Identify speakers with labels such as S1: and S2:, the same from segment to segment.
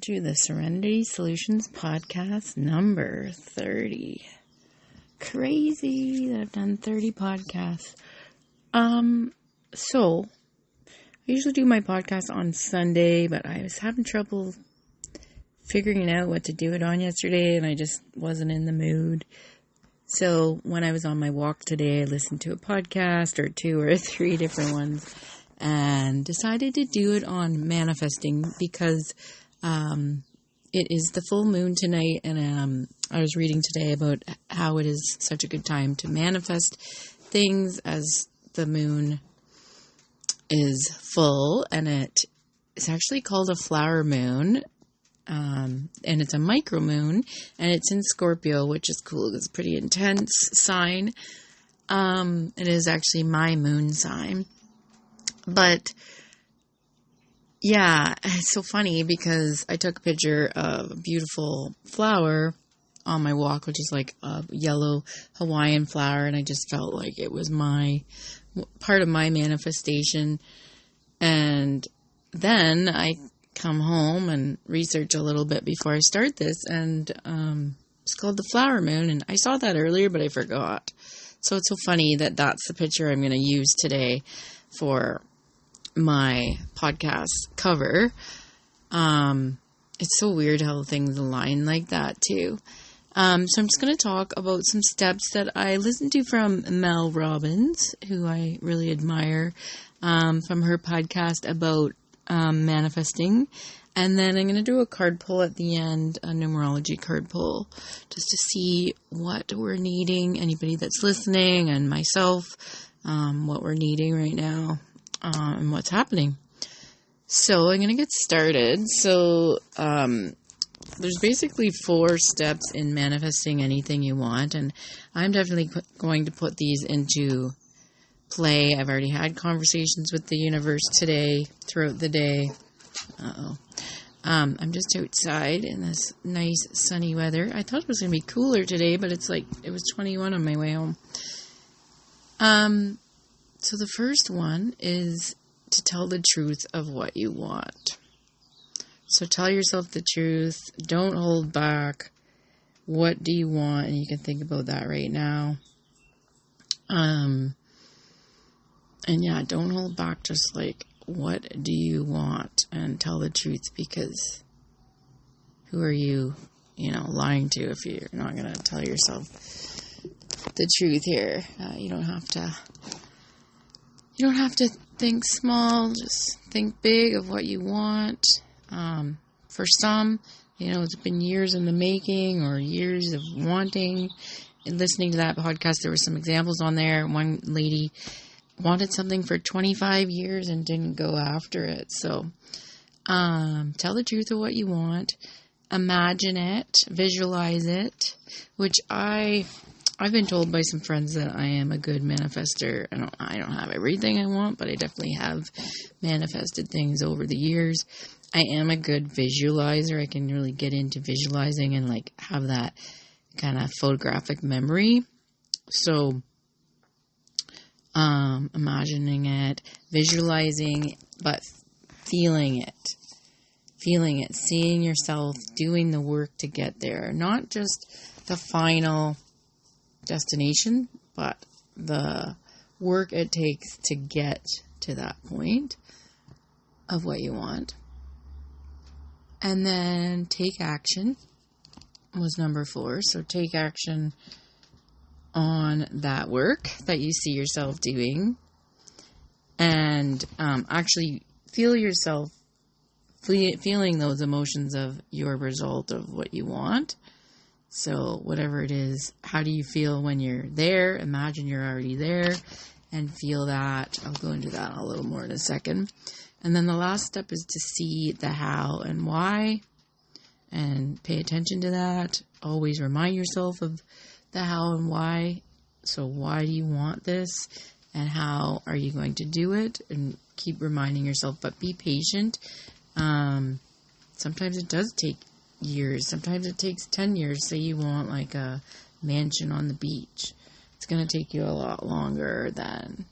S1: to the Serenity Solutions podcast number 30. Crazy that I've done 30 podcasts. So I usually do my podcast on Sunday, but I was having trouble figuring out what to do it on yesterday, and I just wasn't in the mood. So when I was on my walk today, I listened to a podcast or 2 or 3 different ones and decided to do it on manifesting because it is the full moon tonight, and I was reading today about how it is such a good time to manifest things as the moon is full, and it is actually called a flower moon, and it's a micro moon, and it's in Scorpio, which is cool. It's a pretty intense sign. It is actually my moon sign. But, yeah, it's so funny because I took a picture of a beautiful flower on my walk, which is like a yellow Hawaiian flower, and I just felt like it was part of my manifestation. And then I come home and research a little bit before I start this, and it's called the flower moon, and I saw that earlier, but I forgot. So it's so funny that that's the picture I'm going to use today for my podcast cover. It's so weird how things align like that too. So I'm just going to talk about some steps that I listened to from Mel Robbins, who I really admire, from her podcast about manifesting. And then I'm going to do a card pull at the end, a numerology card pull, just to see what we're needing, anybody that's listening, and myself, what we're needing right now. And what's happening. So I'm going to get started. So there's basically 4 steps in manifesting anything you want, and I'm definitely going to put these into play. I've already had conversations with the universe today, throughout the day. I'm just outside in this nice sunny weather. I thought it was going to be cooler today, but it's like it was 21 on my way home. So the first one is to tell the truth of what you want. So tell yourself the truth. Don't hold back. What do you want? And you can think about that right now. And yeah, don't hold back. Just like, what do you want? And tell the truth, because who are you, lying to if you're not going to tell yourself the truth here? You don't have to think small, just think big of what you want. For some, it's been years in the making or years of wanting. And listening to that podcast, there were some examples on there. One lady wanted something for 25 years and didn't go after it. So, tell the truth of what you want. Imagine it, visualize it, which I've been told by some friends that I am a good manifester. I don't have everything I want, but I definitely have manifested things over the years. I am a good visualizer. I can really get into visualizing and have that kind of photographic memory. So, imagining it, visualizing, but feeling it, seeing yourself doing the work to get there, not just the final destination, but the work it takes to get to that point of what you want. And then take action was number 4. So take action on that work that you see yourself doing, and actually feel yourself feeling those emotions of your result of what you want. So whatever it is, how do you feel when you're there? Imagine you're already there and feel that. I'll go into that a little more in a second. And then the last step is to see the how and why and pay attention to that. Always remind yourself of the how and why. So why do you want this and how are you going to do it? And keep reminding yourself, but be patient. Sometimes it does take years. Sometimes it takes 10 years. Say you want a mansion on the beach. It's going to take you a lot longer than,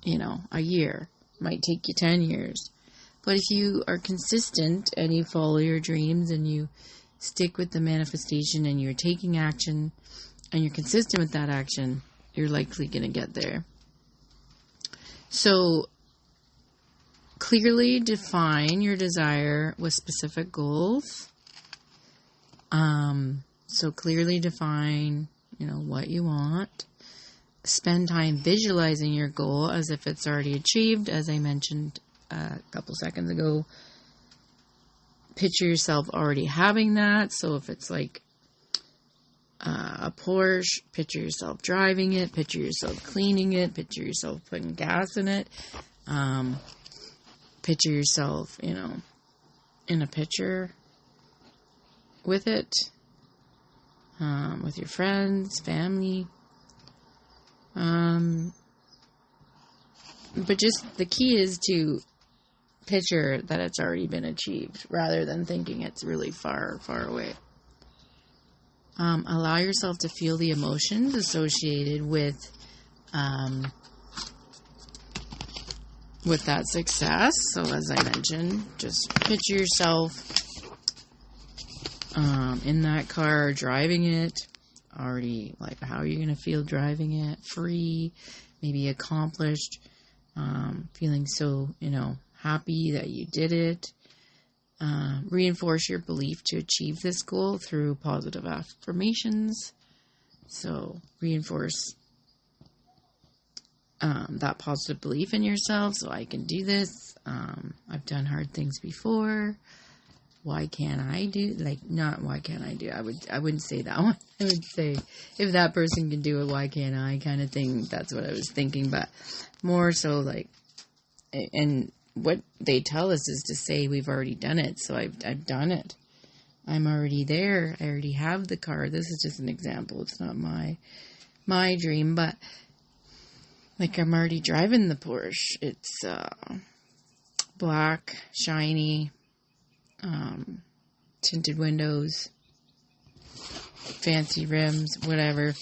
S1: a year. It might take you 10 years. But if you are consistent and you follow your dreams and you stick with the manifestation and you're taking action and you're consistent with that action, you're likely going to get there. So clearly define your desire with specific goals. So clearly define, what you want. Spend time visualizing your goal as if it's already achieved. As I mentioned a couple seconds ago, picture yourself already having that. So if it's like a Porsche, picture yourself driving it, picture yourself cleaning it, picture yourself putting gas in it, picture yourself, in a picture with it, with your friends, family. But just the key is to picture that it's already been achieved rather than thinking it's really far, far away. Allow yourself to feel the emotions associated with that success. So as I mentioned, just picture yourself in that car, driving it, already, like, how are you going to feel driving it? Free, maybe accomplished, feeling so, happy that you did it. Reinforce your belief to achieve this goal through positive affirmations. So reinforce that positive belief in yourself. So I can do this. I've done hard things before. Why can't I do? Not why can't I do? I wouldn't say that one. I would say if that person can do it, why can't I? Kind of thing. That's what I was thinking. But more so and what they tell us is to say we've already done it. So I've done it. I'm already there. I already have the car. This is just an example. It's not my dream, but I'm already driving the Porsche. It's black, shiny, tinted windows, fancy rims, whatever,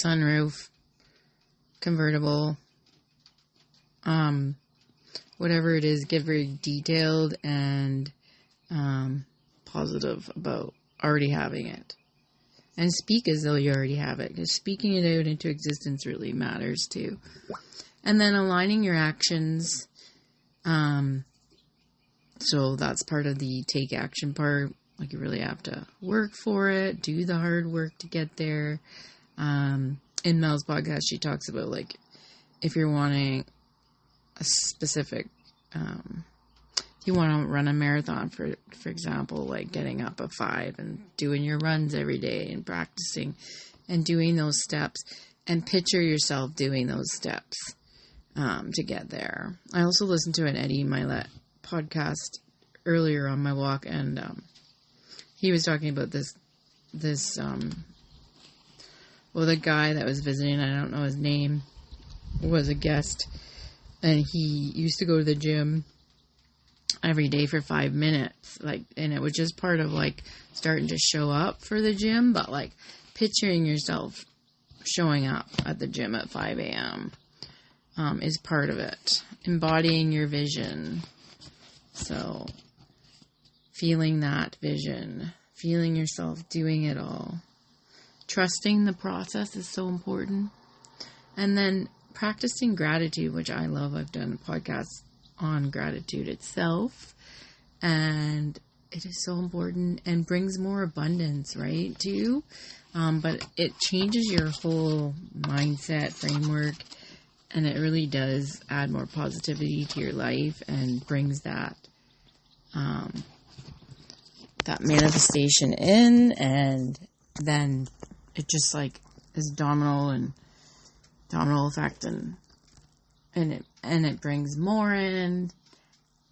S1: sunroof, convertible, whatever it is, get very detailed and positive about already having it. And speak as though you already have it, because speaking it out into existence really matters too. And then aligning your actions. So that's part of the take action part. You really have to work for it, do the hard work to get there. In Mel's podcast, she talks about if you're wanting a specific, if you want to run a marathon, for example, getting up at 5 and doing your runs every day and practicing and doing those steps, and picture yourself doing those steps to get there. I also listened to an Eddie Milet podcast earlier on my walk, and he was talking about the guy that was visiting, I don't know his name, was a guest, and he used to go to the gym every day for 5 minutes, and it was just part of starting to show up for the gym, but picturing yourself showing up at the gym at 5 a.m. Is part of it. Embodying your vision. So feeling that vision, feeling yourself doing it all. Trusting the process is so important. And then practicing gratitude, which I love. I've done podcasts on gratitude itself, and it is so important and brings more abundance, right, too. But it changes your whole mindset framework, and it really does add more positivity to your life and brings that manifestation in, and then it just is domino effect, and it brings more in,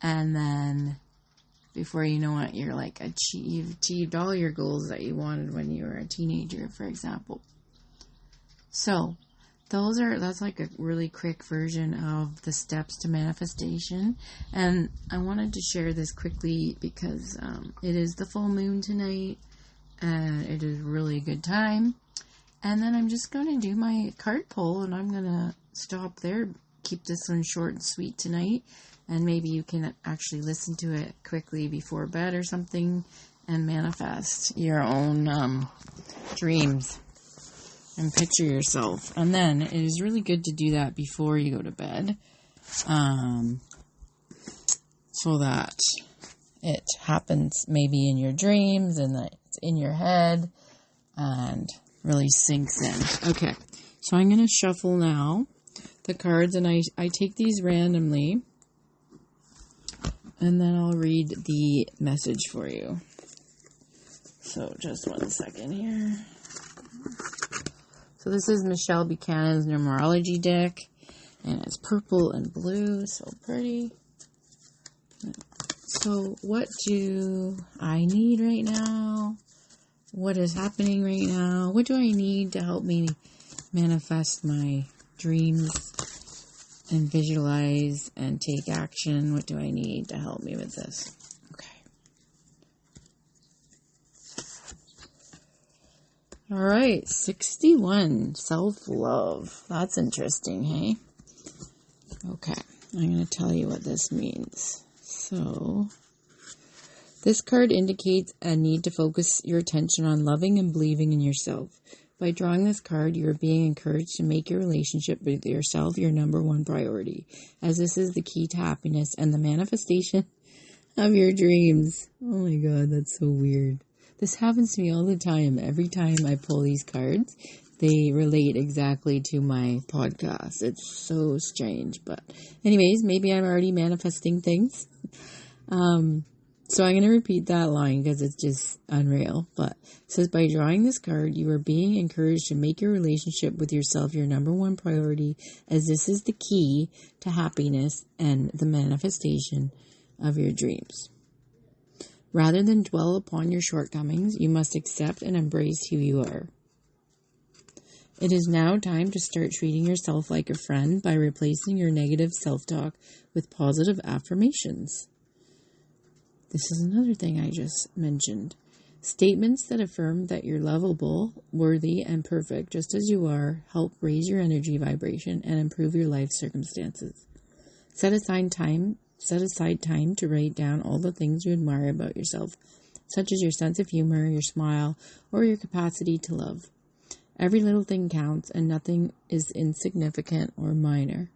S1: and then before you know it, you're achieved all your goals that you wanted when you were a teenager, for example. So that's a really quick version of the steps to manifestation. And I wanted to share this quickly because it is the full moon tonight, and it is really a good time. And then I'm just going to do my card pull, and I'm going to stop there keep this one short and sweet tonight. And maybe you can actually listen to it quickly before bed or something and manifest your own dreams and picture yourself. And then it is really good to do that before you go to bed, so that it happens maybe in your dreams and that it's in your head and really sinks in. Okay, so I'm going to shuffle now the cards, and I take these randomly, and then I'll read the message for you. So just 1 second here. So this is Michelle Buchanan's numerology deck, and it's purple and blue, so pretty. So what do I need right now? What is happening right now? What do I need to help me manifest my dreams and visualize and take action? What do I need to help me with this? Okay. All right, 61, self-love. That's interesting, hey? Okay, I'm going to tell you what this means. So, this card indicates a need to focus your attention on loving and believing in yourself. By drawing this card, you are being encouraged to make your relationship with yourself your number one priority, as this is the key to happiness and the manifestation of your dreams. Oh my God, that's so weird. This happens to me all the time. Every time I pull these cards, they relate exactly to my podcast. It's so strange. But anyways, maybe I'm already manifesting things. So I'm going to repeat that line because it's just unreal. But it says, by drawing this card, you are being encouraged to make your relationship with yourself your number one priority, as this is the key to happiness and the manifestation of your dreams. Rather than dwell upon your shortcomings, you must accept and embrace who you are. It is now time to start treating yourself like a friend by replacing your negative self-talk with positive affirmations. This is another thing I just mentioned. Statements that affirm that you're lovable, worthy, and perfect just as you are help raise your energy vibration and improve your life circumstances. Set aside time to write down all the things you admire about yourself, such as your sense of humor, your smile, or your capacity to love. Every little thing counts, and nothing is insignificant or minor.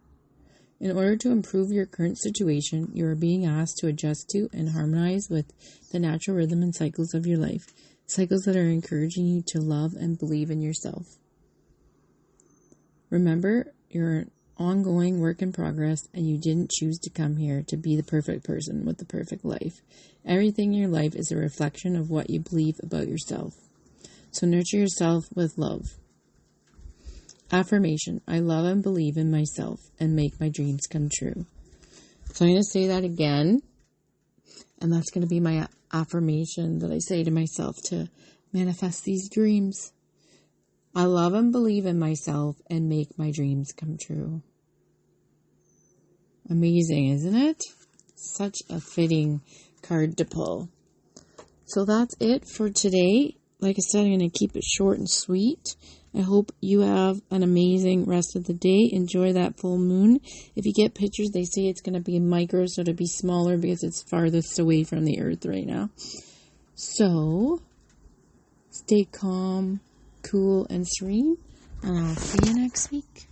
S1: In order to improve your current situation, you are being asked to adjust to and harmonize with the natural rhythm and cycles of your life, cycles that are encouraging you to love and believe in yourself. Remember, you're an ongoing work in progress, and you didn't choose to come here to be the perfect person with the perfect life. Everything in your life is a reflection of what you believe about yourself. So nurture yourself with love. Affirmation: I love and believe in myself and make my dreams come true. So I'm going to say that again. And that's going to be my affirmation that I say to myself to manifest these dreams. I love and believe in myself and make my dreams come true. Amazing, isn't it? Such a fitting card to pull. So that's it for today. Like I said, I'm going to keep it short and sweet. I hope you have an amazing rest of the day. Enjoy that full moon. If you get pictures, they say it's going to be micro, so it'll be smaller because it's farthest away from the earth right now. So, stay calm, cool, and serene, and I'll see you next week.